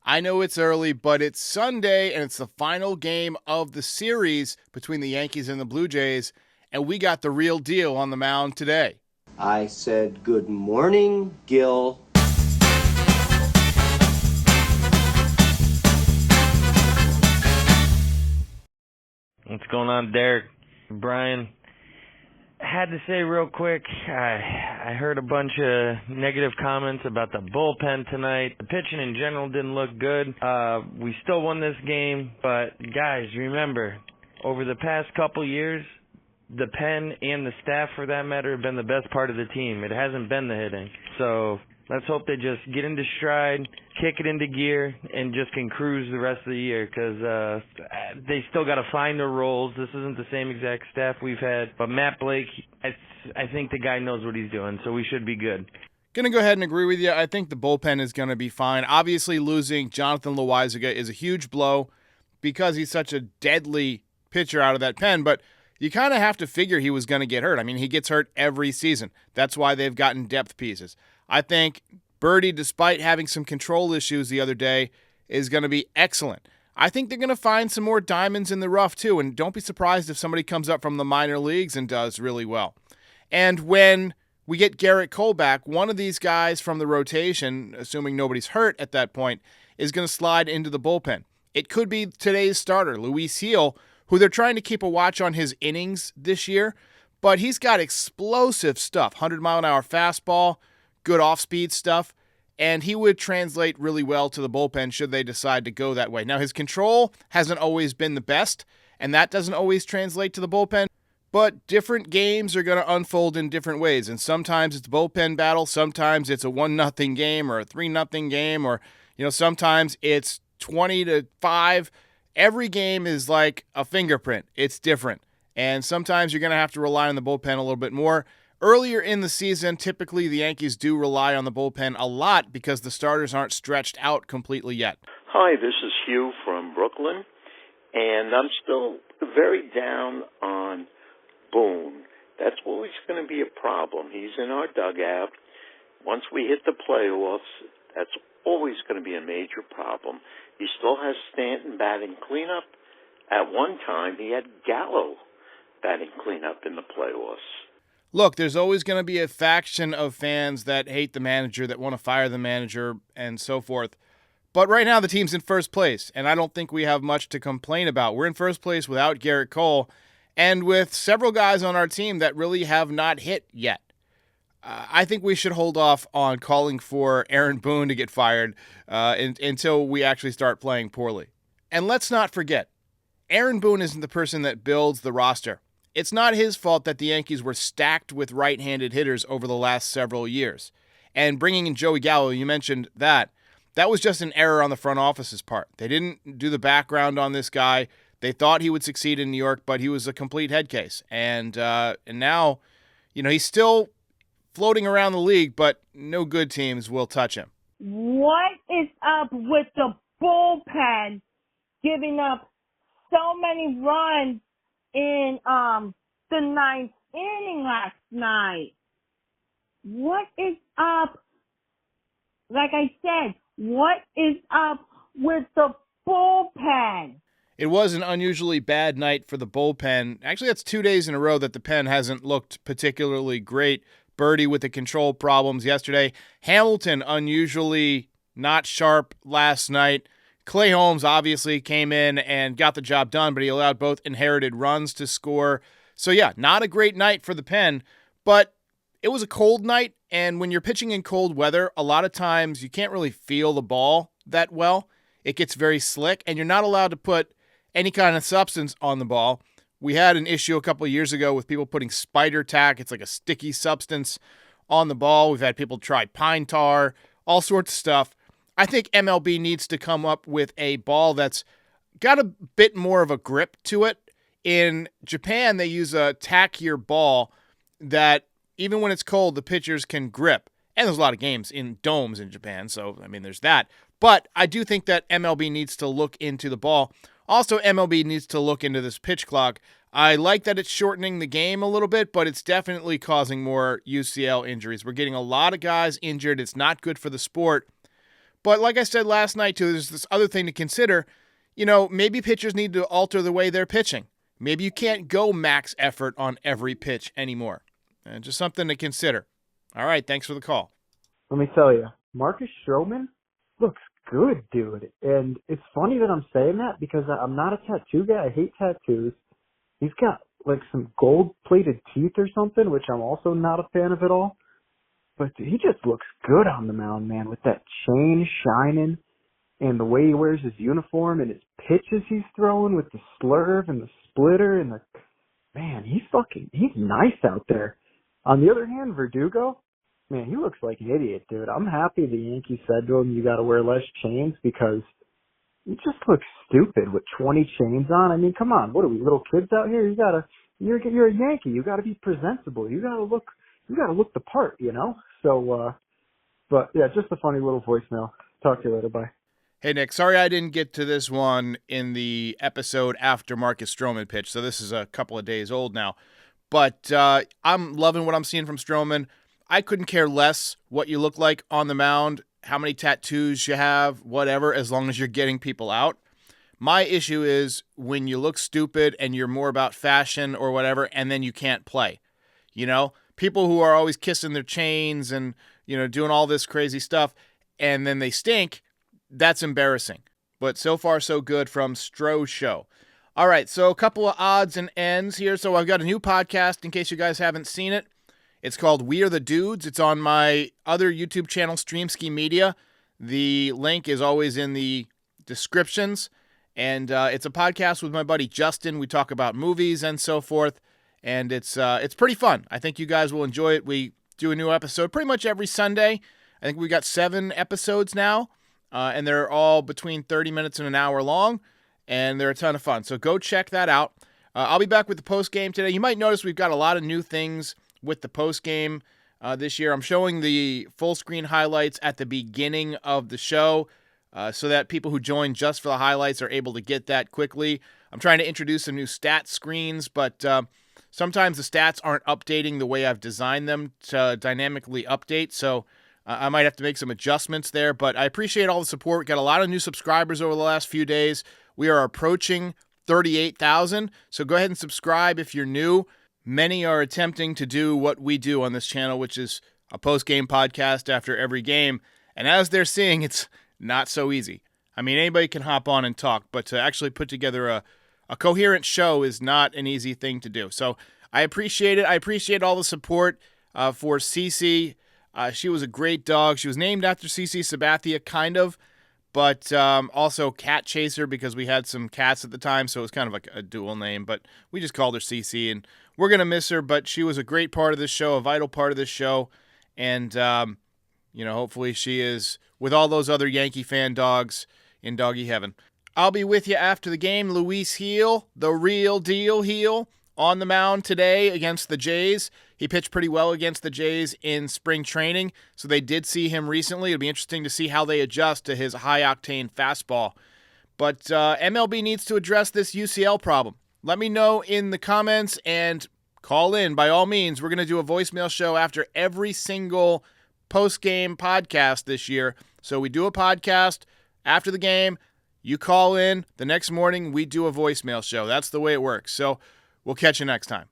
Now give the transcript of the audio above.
I know it's early, but it's Sunday, and it's the final game of the series between the Yankees and the Blue Jays, and we got the real deal on the mound today. I said, good morning, Gil. What's going on, Derek? Brian? Had to say real quick, I heard a bunch of negative comments about the bullpen tonight. The pitching in general didn't look good. We still won this game, but guys, remember, over the past couple years, the pen and the staff, for that matter, have been the best part of the team. It hasn't been the hitting. So let's hope they just get into stride, kick it into gear, and just can cruise the rest of the year, because they still got to find their roles. This isn't the same exact staff we've had. But Matt Blake, I think the guy knows what he's doing, so we should be good. Going to go ahead and agree with you. I think the bullpen is going to be fine. Obviously, losing Jonathan Loaisiga is a huge blow because he's such a deadly pitcher out of that pen, but you kind of have to figure he was going to get hurt. I mean, he gets hurt every season. That's why they've gotten depth pieces. I think Birdie, despite having some control issues the other day, is going to be excellent. I think they're going to find some more diamonds in the rough, too, and don't be surprised if somebody comes up from the minor leagues and does really well. And when we get Gerrit Cole back, one of these guys from the rotation, assuming nobody's hurt at that point, is going to slide into the bullpen. It could be today's starter, Luis Gil, who they're trying to keep a watch on his innings this year, but he's got explosive stuff, 100-mile-an-hour fastball, good off-speed stuff, and he would translate really well to the bullpen should they decide to go that way. Now, his control hasn't always been the best, and that doesn't always translate to the bullpen, but different games are going to unfold in different ways, and sometimes it's a bullpen battle, sometimes it's a 1-0 game or a 3-0 game, or sometimes it's 20-5. Every game is like a fingerprint. It's different. And sometimes you're going to have to rely on the bullpen a little bit more. Earlier in the season, typically the Yankees do rely on the bullpen a lot because the starters aren't stretched out completely yet. Hi, this is Hugh from Brooklyn, and I'm still very down on Boone. That's always going to be a problem. He's in our dugout. Once we hit the playoffs, that's always going to be a major problem. He still has Stanton batting cleanup. At one time, he had Gallo batting cleanup in the playoffs. Look, there's always going to be a faction of fans that hate the manager, that want to fire the manager, and so forth. But right now, the team's in first place, and I don't think we have much to complain about. We're in first place without Gerrit Cole, and with several guys on our team that really have not hit yet. I think we should hold off on calling for Aaron Boone to get fired until we actually start playing poorly. And let's not forget, Aaron Boone isn't the person that builds the roster. It's not his fault that the Yankees were stacked with right-handed hitters over the last several years. And bringing in Joey Gallo, you mentioned that was just an error on the front office's part. They didn't do the background on this guy. They thought he would succeed in New York, but he was a complete head case. And now, he's still floating around the league, but no good teams will touch him. What is up with the bullpen giving up so many runs in the ninth inning last night? What is up? Like I said, what is up with the bullpen? It was an unusually bad night for the bullpen. Actually, that's 2 days in a row that the pen hasn't looked particularly great. Birdie with the control problems yesterday. Hamilton unusually not sharp last night. Clay Holmes obviously came in and got the job done, but he allowed both inherited runs to score. So yeah, not a great night for the pen, but it was a cold night, and when you're pitching in cold weather, a lot of times you can't really feel the ball that well. It gets very slick, and you're not allowed to put any kind of substance on the ball. We had an issue a couple of years ago with people putting spider tack. It's like a sticky substance on the ball. We've had people try pine tar, all sorts of stuff. I think MLB needs to come up with a ball that's got a bit more of a grip to it. In Japan, they use a tackier ball that even when it's cold, the pitchers can grip. And there's a lot of games in domes in Japan, so, there's that. But I do think that MLB needs to look into the ball. Also, MLB needs to look into this pitch clock. I like that it's shortening the game a little bit, but it's definitely causing more UCL injuries. We're getting a lot of guys injured. It's not good for the sport. But like I said last night, too, there's this other thing to consider. Maybe pitchers need to alter the way they're pitching. Maybe you can't go max effort on every pitch anymore. Just something to consider. All right, thanks for the call. Let me tell you, Marcus Stroman looks good, dude. And it's funny that I'm saying that because I'm not a tattoo guy. I hate tattoos. He's got like some gold-plated teeth or something, which I'm also not a fan of at all. But he just looks good on the mound, man, with that chain shining and the way he wears his uniform and his pitches he's throwing with the slurve and the splitter and man, he's nice out there. On the other hand, Verdugo, man, he looks like an idiot, dude. I'm happy the Yankees said to him, you got to wear less chains because he just looks stupid with 20 chains on. I mean, come on, what are we, little kids out here? You're a Yankee. You got to be presentable. You got to look the part, So, but yeah, just a funny little voicemail. Talk to you later. Bye. Hey, Nick, sorry I didn't get to this one in the episode after Marcus Stroman pitched, so this is a couple of days old now. But I'm loving what I'm seeing from Stroman. I couldn't care less what you look like on the mound, how many tattoos you have, whatever, as long as you're getting people out. My issue is when you look stupid and you're more about fashion or whatever, and then you can't play. People who are always kissing their chains and, doing all this crazy stuff, and then they stink, that's embarrassing. But so far, so good from Stro Show. All right, so a couple of odds and ends here. So I've got a new podcast in case you guys haven't seen it. It's called We Are the Dudes. It's on my other YouTube channel, Streamski Media. The link is always in the descriptions. And it's a podcast with my buddy Justin. We talk about movies and so forth. And it's pretty fun. I think you guys will enjoy it. We do a new episode pretty much every Sunday. I think we got 7 episodes now. And they're all between 30 minutes and an hour long. And they're a ton of fun. So go check that out. I'll be back with the postgame today. You might notice we've got a lot of new things with the postgame this year. I'm showing the full screen highlights at the beginning of the show so that people who join just for the highlights are able to get that quickly. I'm trying to introduce some new stat screens, but sometimes the stats aren't updating the way I've designed them to dynamically update, so I might have to make some adjustments there, but I appreciate all the support. We got a lot of new subscribers over the last few days. We are approaching 38,000, so go ahead and subscribe if you're new. Many are attempting to do what we do on this channel, which is a post-game podcast after every game. And as they're seeing, it's not so easy. I mean, anybody can hop on and talk, but to actually put together a coherent show is not an easy thing to do. So I appreciate it. I appreciate all the support for Cece. She was a great dog. She was named after Cece Sabathia, kind of, but also Cat Chaser because we had some cats at the time, so it was kind of like a dual name, but we just called her Cece, and we're going to miss her, but she was a great part of this show, a vital part of this show, and, hopefully she is, with all those other Yankee fan dogs, in doggy heaven. I'll be with you after the game. Luis Heel, the real deal Heel, on the mound today against the Jays. He pitched pretty well against the Jays in spring training, so they did see him recently. It'll be interesting to see how they adjust to his high-octane fastball. But MLB needs to address this UCL problem. Let me know in the comments and call in. By all means, we're going to do a voicemail show after every single post-game podcast this year. So we do a podcast after the game. You call in. The next morning, we do a voicemail show. That's the way it works. So we'll catch you next time.